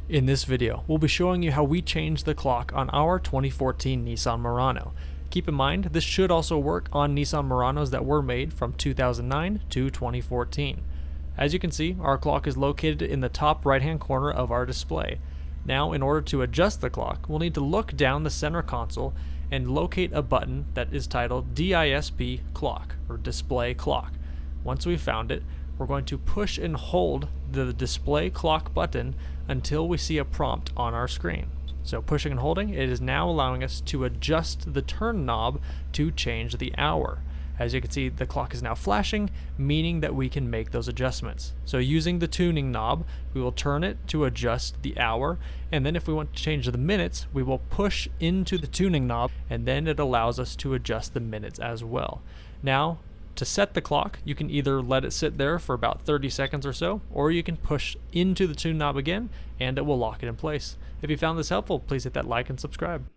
In this video, we'll be showing you how we changed the clock on our 2014 Nissan Murano. Keep in mind, this should also work on Nissan Muranos that were made from 2009 to 2014. As you can see, our clock is located in the top right-hand corner of our display. Now, in order to adjust the clock, we'll need to look down the center console and locate a button that is titled DISP Clock, or Display Clock. Once we've found it, we're going to push and hold the display clock button until we see a prompt on our screen. So pushing and holding, it is now allowing us to adjust the turn knob to change the hour. As you can see, the clock is now flashing, meaning that we can make those adjustments. So using the tuning knob, we will turn it to adjust the hour, and then if we want to change the minutes, we will push into the tuning knob, and then it allows us to adjust the minutes as well. Now, to set the clock, you can either let it sit there for about 30 seconds or so, or you can push into the tune knob again, and it will lock it in place. If you found this helpful, please hit that like and subscribe.